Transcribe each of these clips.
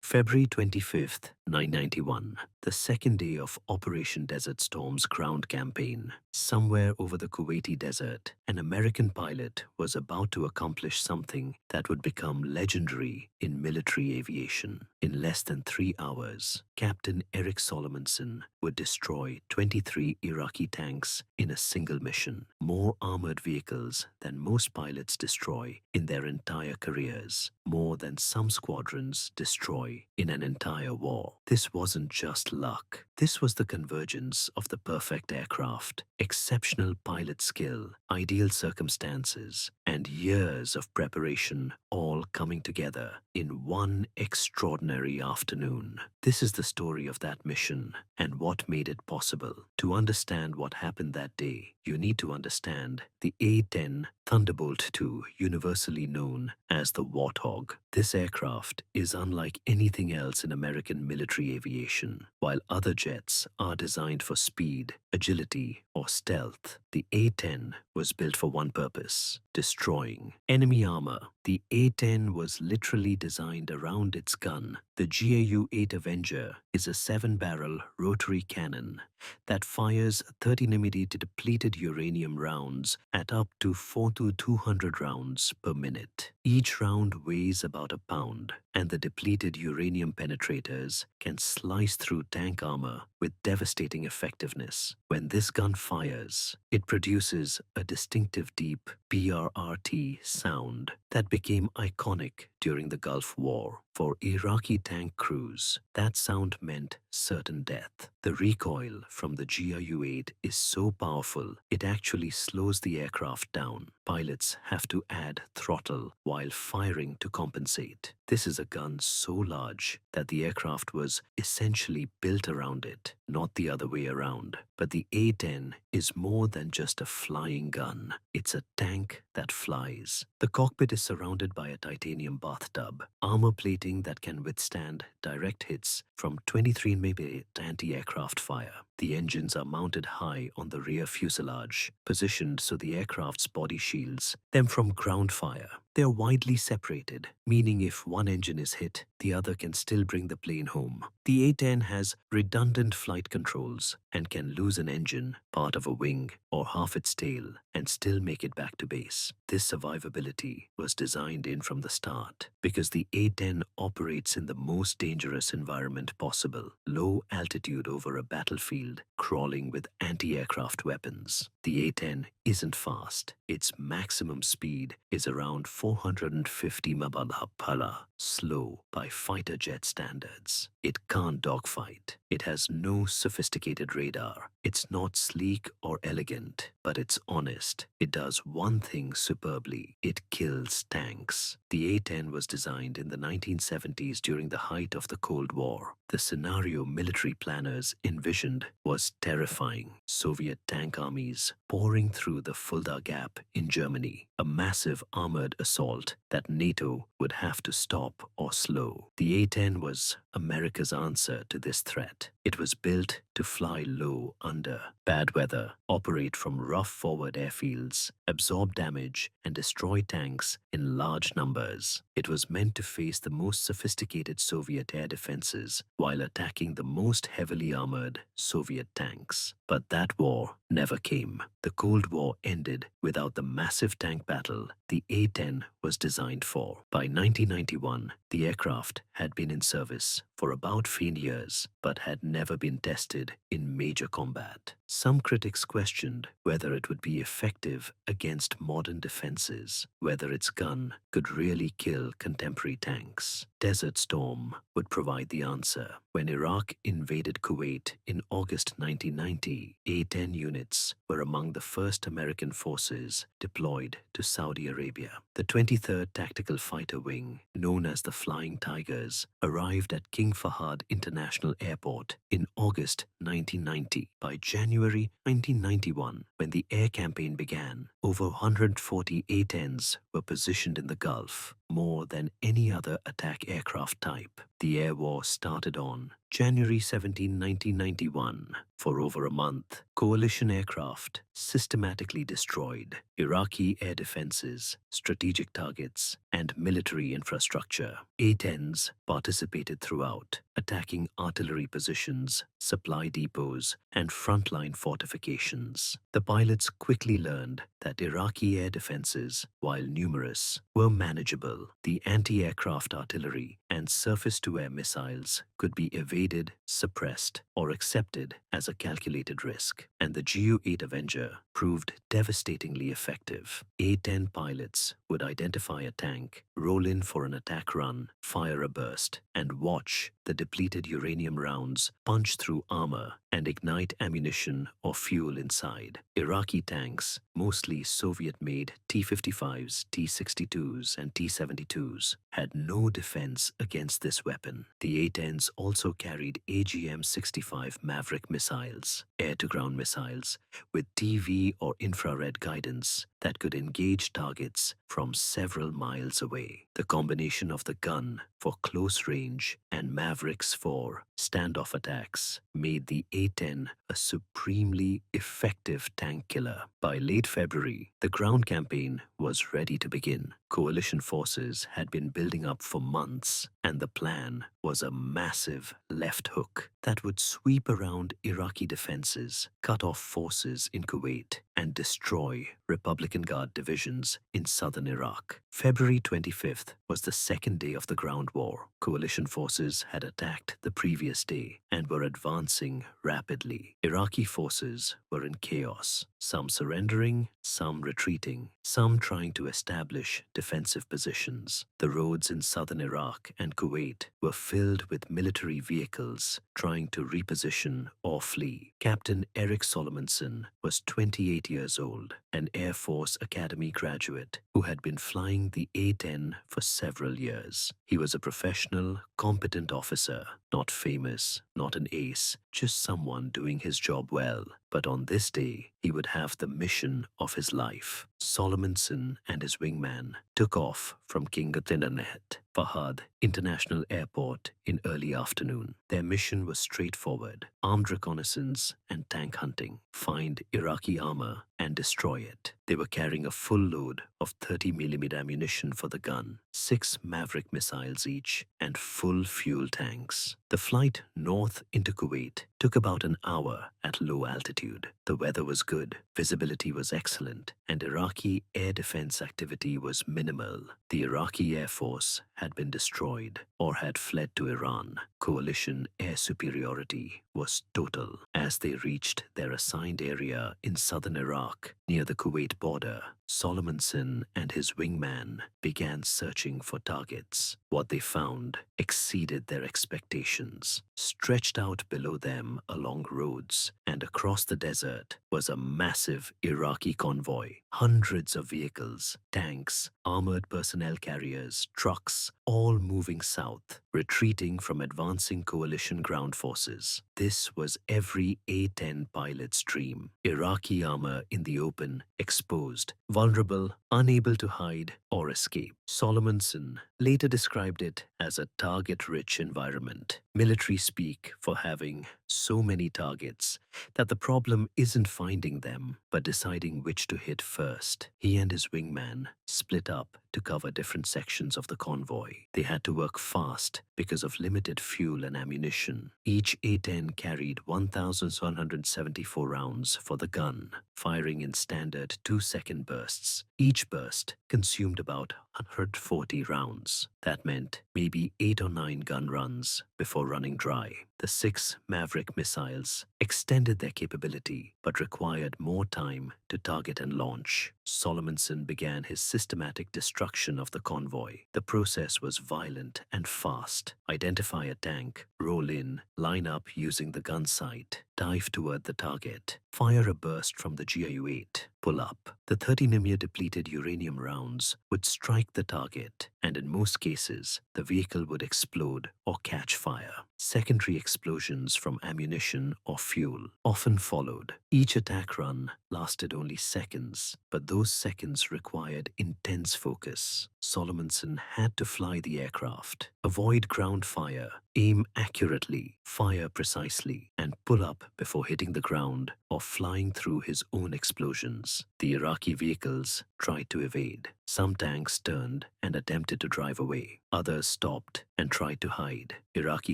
February 25th, 1991, the second day of Operation Desert Storm's ground campaign. Somewhere over the Kuwaiti desert, an American pilot was about to accomplish something that would become legendary in military aviation. In less than 3 hours, Captain Eric Solomonson would destroy 23 Iraqi tanks in a single mission, more armored vehicles than most pilots destroy in their entire careers, more than some squadrons destroy in an entire war. This wasn't just luck. This was the convergence of the perfect aircraft, exceptional pilot skill, ideal circumstances, and years of preparation all coming together in one extraordinary afternoon. This is the story of that mission and what made it possible. To understand what happened that day, you need to understand the A-10 Thunderbolt II, universally known as the Warthog. This aircraft is unlike anything else in American military aviation. While other jets are designed for speed, agility, or stealth, the A-10 was built for one purpose: destroying enemy armor. The A-10 was literally designed around its gun. The WWII Avenger is a 7-barrel rotary cannon that fires 30mm depleted uranium rounds at up to 200 rounds per minute. Each round weighs about a pound, and the depleted uranium penetrators can slice through tank armor with devastating effectiveness. When this gun fires, it produces a distinctive deep BRRT sound that became iconic during the Gulf War. For Iraqi tank crews, that sound meant certain death. The recoil from the WWII is so powerful, it actually slows the aircraft down. Pilots have to add throttle while firing to compensate. This is a gun so large that the aircraft was essentially built around it, not the other way around. But the A-10 is more than just a flying gun. It's a tank that flies. The cockpit is surrounded by a titanium bathtub, armor plating that can withstand direct hits from 23mm anti-aircraft fire. The engines are mounted high on the rear fuselage, positioned so the aircraft's body shields them from ground fire. They are widely separated, meaning if one engine is hit, the other can still bring the plane home. The A-10 has redundant flight controls and can lose an engine, part of a wing, or half its tail and still make it back to base. This survivability was designed in from the start because the A-10 operates in the most dangerous environment possible: low altitude over a battlefield, crawling with anti-aircraft weapons. The A-10 isn't fast. Its maximum speed is around 450 mph, slow by fighter jet standards. It can't dogfight. It has no sophisticated radar. It's not sleek or elegant, but it's honest. It does one thing superbly: it kills tanks. The A-10 was designed in the 1970s during the height of the Cold War. The scenario military planners envisioned was terrifying. Soviet tank armies pouring through the Fulda Gap in Germany, a massive armored assault that NATO would have to stop or slow. The A-10 was America's answer to this threat. It was built to fly low under bad weather, operate from rough forward airfields, absorb damage, and destroy tanks in large numbers. It was meant to face the most sophisticated Soviet air defenses while attacking the most heavily armored Soviet tanks. But that war never came. The Cold War ended without the massive tank battle the A-10 was designed for. By 1991, the aircraft had been in service for about 15 years, but had never been tested in major combat. Some critics questioned whether it would be effective against modern defenses, whether its gun could really kill contemporary tanks. Desert Storm would provide the answer. When Iraq invaded Kuwait in August 1990, A-10 units were among the first American forces deployed to Saudi Arabia. The 23rd Tactical Fighter Wing, known as the Flying Tigers, arrived at King Fahd International Airport in August 1990. By January 1991, when the air campaign began, over 140 A-10s were positioned in the Gulf. more than any other attack aircraft type. The air war started on January 17, 1991. For over a month, coalition aircraft systematically destroyed Iraqi air defenses, strategic targets, and military infrastructure. A-10s participated throughout, attacking artillery positions, supply depots, and frontline fortifications. The pilots quickly learned that Iraqi air defenses, while numerous, were manageable. The anti-aircraft artillery and surface-to-air missiles could be evaded, suppressed, or accepted as a calculated risk, and the GU-8 Avenger proved devastatingly effective. A-10 pilots would identify a tank, roll in for an attack run, fire a burst, and watch the depleted uranium rounds punch through armor and ignite ammunition or fuel inside. Iraqi tanks, mostly Soviet-made T-55s, T-62s, and T-72s, had no defense against this weapon. The A-10s also carried AGM-65 Maverick missiles, air-to-ground missiles, with TV or infrared guidance that could engage targets from several miles away. The combination of the gun for close range and Mavericks for standoff attacks made the A-10 a supremely effective tank killer. By late February, the ground campaign was ready to begin. Coalition forces had been building up for months, and the plan was a massive left hook that would sweep around Iraqi defenses, cut off forces in Kuwait, and destroy Republican Guard divisions in southern Iraq. February 25th was the second day of the ground war. Coalition forces had attacked the previous day and were advancing rapidly. Iraqi forces were in chaos, some surrendering, some retreating, some trying to establish defensive positions. The roads in southern Iraq and Kuwait were filled with military vehicles trying to reposition or flee. Captain Eric Solomonson was 28 years old, an Air Force Academy graduate who had been flying the A-10 for several years. He was a professional, competent officer, not famous, not an ace, just someone doing his job well. But on this day, he would have the mission of his life. Solomonson and his wingman took off from King Abdulaziz Fahad International Airport in early afternoon. Their mission was straightforward: armed reconnaissance and tank hunting, find Iraqi armor and destroy it. They were carrying a full load of 30mm ammunition for the gun, 6 Maverick missiles each, and full fuel tanks. The flight north into Kuwait took about an hour at low altitude. The weather was good, visibility was excellent, and Iraqi air defense activity was minimal. The Iraqi Air Force had been destroyed or had fled to Iran. Coalition air superiority was total. As they reached their assigned area in southern Iraq, near the Kuwait border, Solomonson and his wingman began searching for targets. What they found exceeded their expectations. Stretched out below them along roads and across the desert was a massive Iraqi convoy. Hundreds of vehicles, tanks, armored personnel carriers, trucks, all moving south, retreating from advancing coalition ground forces. This was every A-10 pilot's dream. Iraqi armor in the open, exposed, vulnerable, unable to hide or escape. Solomonson later described it as a target-rich environment, military speak for having so many targets that the problem isn't finding them, but deciding which to hit first. He and his wingman split up to cover different sections of the convoy. They had to work fast because of limited fuel and ammunition. Each A-10 carried 1,174 rounds for the gun, firing in standard 2-second bursts. Each burst consumed about 140 rounds. That meant maybe 8 or 9 gun runs before running dry. The 6 Maverick missiles extended their capability but required more time to target and launch. Solomonson began his systematic destruction of the convoy. The process was violent and fast. Identify a tank, roll in, line up using the gun sight, dive toward the target, fire a burst from the GU-8, pull up. The 30mm depleted uranium rounds would strike the target, and in most cases, the vehicle would explode or catch fire. Secondary explosions from ammunition or fuel often followed. Each attack run lasted only seconds, but those seconds required intense focus. Solomonson had to fly the aircraft, avoid ground fire, aim accurately, fire precisely, and pull up before hitting the ground or flying through his own explosions. The Iraqi vehicles tried to evade. Some tanks turned and attempted to drive away. Others stopped and tried to hide. Iraqi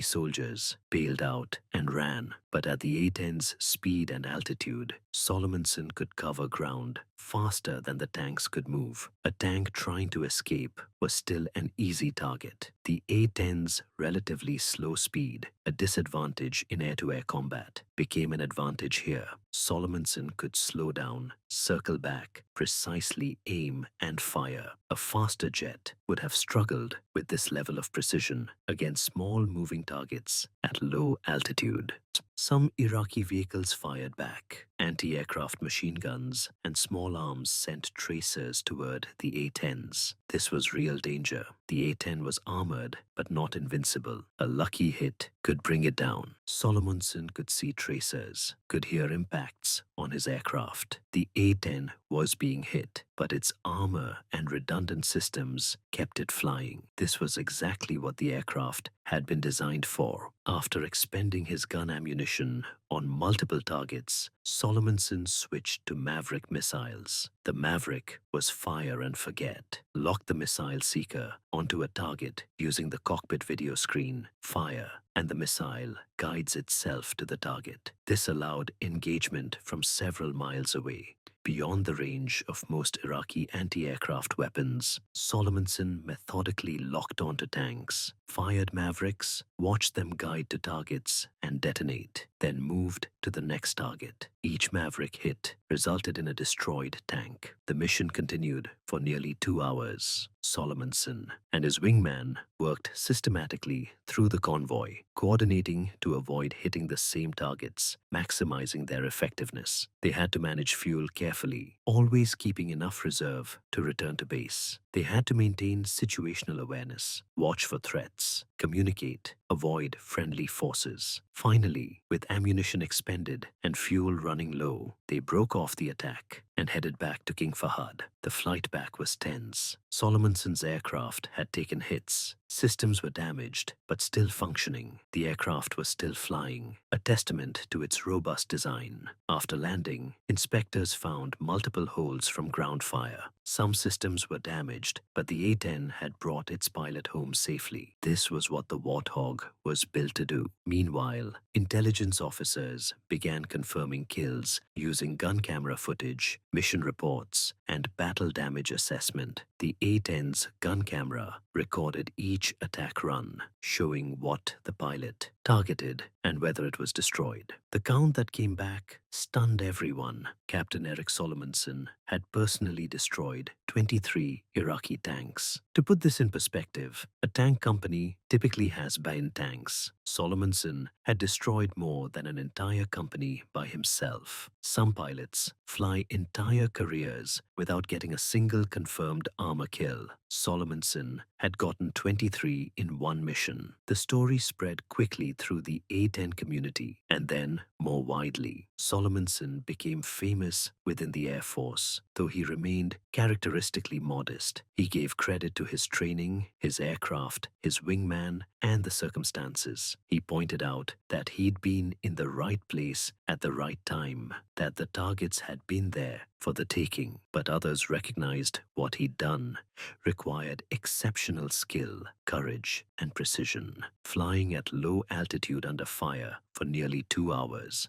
soldiers bailed out and ran, but at the A-10's speed and altitude, Solomonson could cover ground faster than the tanks could move. A tank trying to escape was still an easy target. The A-10's relatively slow speed, a disadvantage in air-to-air combat, became an advantage here. Solomonson could slow down, circle back, precisely aim and fire. A faster jet would have struggled with this level of precision against small moving targets at low altitude. Some Iraqi vehicles fired back. Anti-aircraft machine guns and small arms sent tracers toward the A-10s. This was real danger. The A-10 was armored, but not invincible. A lucky hit could bring it down. Solomonson could see tracers, could hear impacts on his aircraft. The A-10 was being hit, but its armor and redundant systems kept it flying. This was exactly what the aircraft had been designed for. After expending his gun ammunition on multiple targets, Solomonson switched to Maverick missiles. The Maverick was fire and forget. Lock the missile seeker onto a target using the cockpit video screen, fire, and the missile guides itself to the target. This allowed engagement from several miles away. Beyond the range of most Iraqi anti-aircraft weapons, Solomonson methodically locked onto tanks, fired Mavericks, watched them guide to targets and detonate, then moved to the next target. Each Maverick hit resulted in a destroyed tank. The mission continued for nearly 2 hours. Solomonson and his wingman worked systematically through the convoy, coordinating to avoid hitting the same targets, maximizing their effectiveness. They had to manage fuel carefully, always keeping enough reserve to return to base. They had to maintain situational awareness, watch for threats, communicate, avoid friendly forces. Finally, with ammunition expended and fuel running low, they broke off the attack and headed back to King Fahd. The flight back was tense. Solomonson's aircraft had taken hits. Systems were damaged, but still functioning. The aircraft was still flying, a testament to its robust design. After landing, inspectors found multiple holes from ground fire. Some systems were damaged, but the A-10 had brought its pilot home safely. This was what the Warthog was built to do. Meanwhile, intelligence officers began confirming kills using gun camera footage, mission reports, and battle damage assessment. The A-10's gun camera recorded each attack run, showing what the pilot targeted and whether it was destroyed. The count that came back stunned everyone. Captain Eric Solomonson had personally destroyed 23 Iraqi tanks. To put this in perspective, a tank company typically has 9 tanks. Solomonson had destroyed more than an entire company by himself. Some pilots fly entire careers without getting a single confirmed armor kill. Solomonson had gotten 23 in one mission. The story spread quickly through the A-10 community and then more widely. Solomonson became famous within the Air Force, though he remained characteristically modest. He gave credit to his training, his aircraft, his wingman, and the circumstances. He pointed out that he'd been in the right place at the right time, that the targets had been there for the taking, but others recognized what he'd done required exceptional skill, courage, and precision. Flying at low altitude under fire for nearly 2 hours,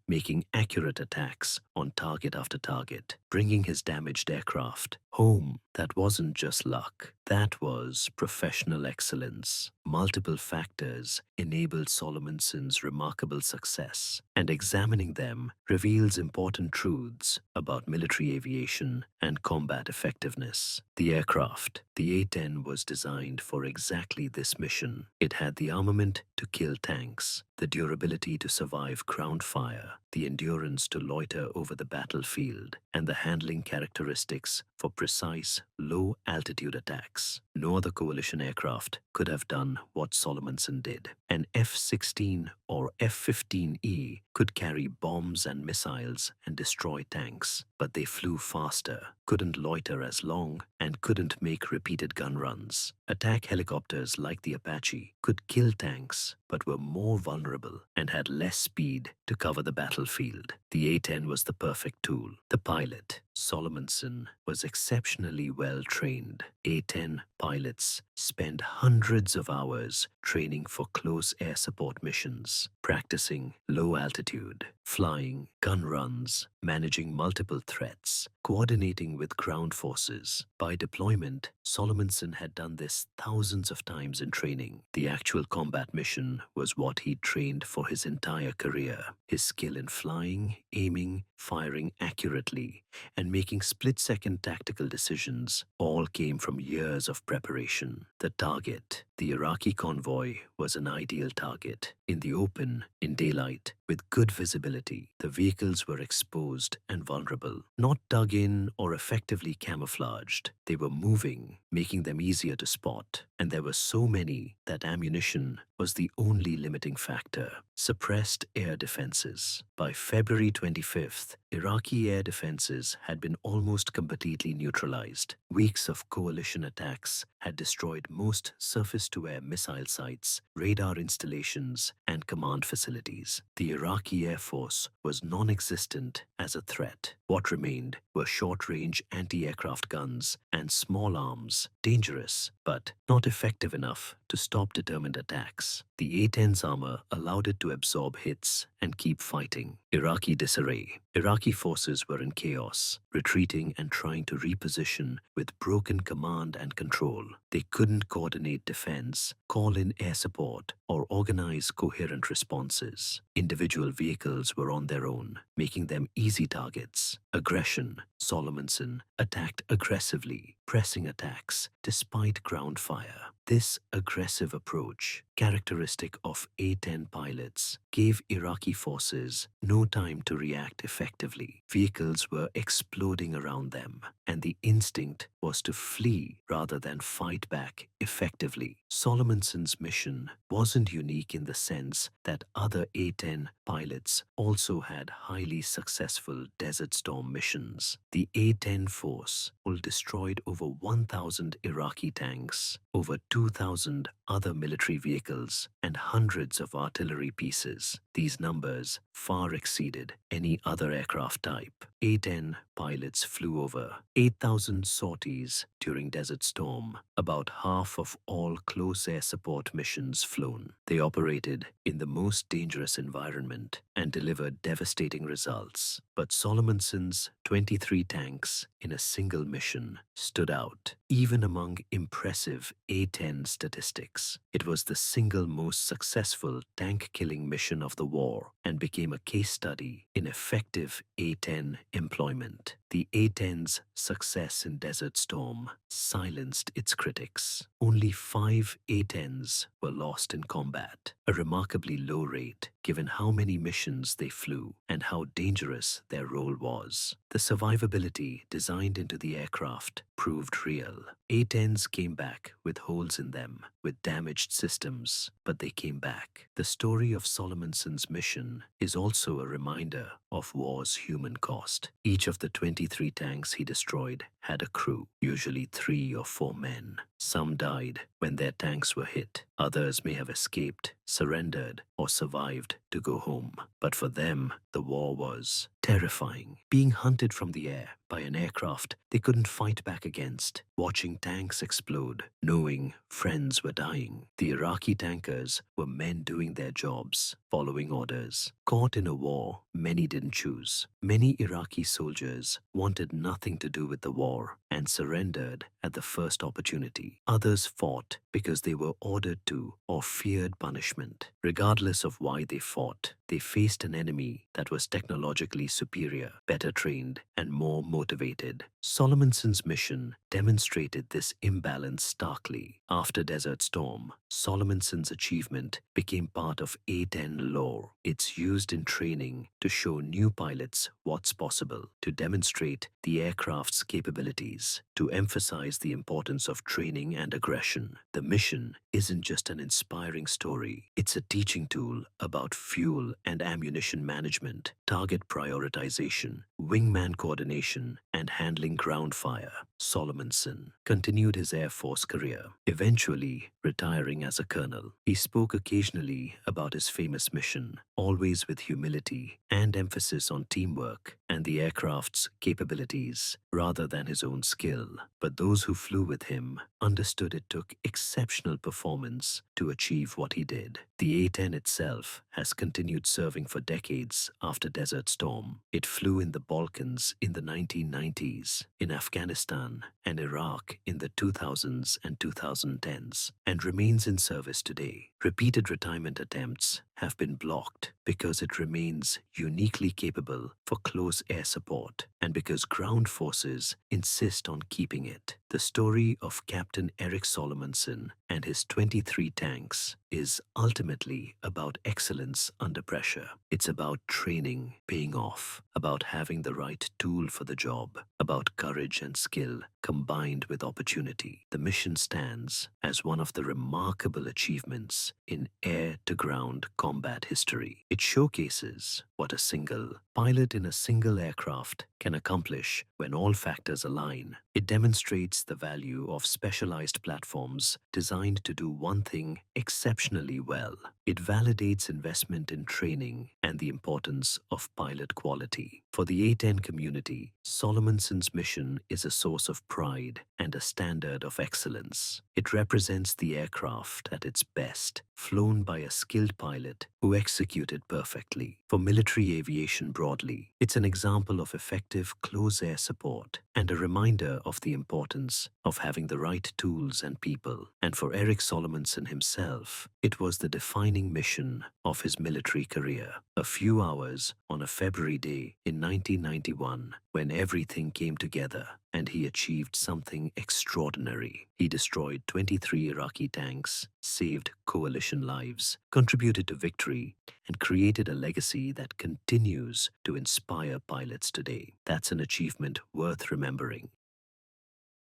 making accurate attacks on target after target, bringing his damaged aircraft home. That wasn't just luck. That was professional excellence. Multiple factors enabled Solomonson's remarkable success, and examining them reveals important truths about military aviation and combat effectiveness. The aircraft, the A-10, was designed for exactly this mission. It had the armament to kill tanks, the durability to survive ground fire, the endurance to loiter over the battlefield, and the handling characteristics for precise, low-altitude attacks. No other coalition aircraft could have done what Solomonson did. An F-16 or F-15E could carry bombs and missiles and destroy tanks, but they flew faster, couldn't loiter as long, and couldn't make repeated gun runs. Attack helicopters like the Apache could kill tanks, but were more vulnerable and had less speed to cover the battlefield. The A-10 was the perfect tool. The pilot, Solomonson, was exceptionally well trained. A-10 pilots spend hundreds of hours training for close air support missions, practicing low altitude, flying, gun runs, managing multiple threats, coordinating with ground forces. By deployment, Solomonson had done this thousands of times in training. The actual combat mission was what he'd trained for his entire career. His skill in flying, aiming, firing accurately, and making split-second tactical decisions all came from years of preparation. The target, the Iraqi convoy, was an ideal target. In the open, in daylight, with good visibility, the vehicles were exposed and vulnerable, not dug in or effectively camouflaged. They were moving, making them easier to spot, and there were so many that ammunition was the only limiting factor. Suppressed air defenses. By February 25th, Iraqi air defenses had been almost completely neutralized. Weeks of coalition attacks had destroyed most surface-to-air missile sites, radar installations, and command facilities. The Iraqi Air Force was non-existent as a threat. What remained were short-range anti-aircraft guns and small arms, dangerous but not effective enough to stop determined attacks. The A-10's armor allowed it to absorb hits and keep fighting. Iraqi disarray. Iraqi forces were in chaos, retreating and trying to reposition with broken command and control. They couldn't coordinate defense, call in air support, or organize coherent responses. Individual vehicles were on their own, making them easy targets. Aggression. Solomonson attacked aggressively, pressing attacks despite ground fire. This aggressive approach, characteristic of A-10 pilots, gave Iraqi forces no time to react effectively. Vehicles were exploding around them, and the instinct was to flee rather than fight back effectively. Solomonson's mission wasn't unique in the sense that other A-10 pilots also had highly successful Desert Storm missions. The A-10 force destroyed over 1,000 Iraqi tanks, over 2,000 other military vehicles, and hundreds of artillery pieces. These numbers far exceeded any other aircraft type. A-10 pilots flew over 8,000 sorties during Desert Storm, about half of all close air support missions flown. They operated in the most dangerous environment and delivered devastating results. But Solomonson's 23 tanks in a single mission stood out, even among impressive A-10 statistics. It was the single most successful tank-killing mission of the war and became a case study in effective A-10 employment. The A-10's success in Desert Storm silenced its critics. Only 5 A-10s were lost in combat, a remarkably low rate given how many missions they flew and how dangerous their role was. The survivability designed into the aircraft proved real. A-10s came back with holes in them, with damaged systems, but they came back. The story of Solomonson's mission is also a reminder of war's human cost. Each of the 23 tanks he destroyed had a crew, usually 3 or 4 men. Some died when their tanks were hit. Others may have escaped, surrendered, or survived to go home. But for them, the war was terrifying. Being hunted from the air by an aircraft they couldn't fight back against, watching tanks explode, knowing friends were dying. The Iraqi tankers were men doing their jobs, following orders. Caught in a war many didn't choose. Many Iraqi soldiers wanted nothing to do with the war and surrendered at the first opportunity. Others fought because they were ordered to or feared punishment. Regardless of why they fought, they faced an enemy that was technologically superior, better trained, and more motivated. Solomonson's mission demonstrated this imbalance starkly. After Desert Storm, Solomonson's achievement became part of A-10 lore. It's used in training to show new pilots what's possible, to demonstrate the aircraft's capabilities, to emphasize the importance of training and aggression. The mission isn't just an inspiring story, it's a teaching tool about fuel and ammunition management, target prioritization, wingman coordination, and handling ground fire. Solomonson continued his Air Force career, eventually retiring as a colonel. He spoke occasionally about his famous mission, always with humility and emphasis on teamwork and the aircraft's capabilities rather than his own skill. But those who flew with him understood it took exceptional performance to achieve what he did. The A-10 itself has continued serving for decades after Desert Storm. It flew in the Balkans in the 1990s, in Afghanistan and Iraq in the 2000s and 2010s, and remains in service today. Repeated retirement attempts have been blocked because it remains uniquely capable for close air support and because ground forces insist on keeping it. The story of Captain Eric Solomonson and his 23 tanks is ultimately about excellence under pressure. It's about training paying off, about having the right tool for the job, about courage and skill combined with opportunity. The mission stands as one of the remarkable achievements in air-to-ground combat history. It showcases what a single pilot in a single aircraft can accomplish when all factors align. It demonstrates the value of specialized platforms designed to do one thing exceptionally well. It validates investment in training and the importance of pilot quality. For the A-10 community, Solomonson's mission is a source of pride and a standard of excellence. It represents the aircraft at its best, flown by a skilled pilot who executed perfectly. For military aviation broadly, it's an example of effective close air support and a reminder of the importance of having the right tools and people. And for Eric Solomonson himself, it was the defining mission of his military career. A few hours on a February day in 1991, when everything came together and he achieved something extraordinary. He destroyed 23 Iraqi tanks, saved coalition lives, contributed to victory, and created a legacy that continues to inspire pilots today. That's an achievement worth remembering.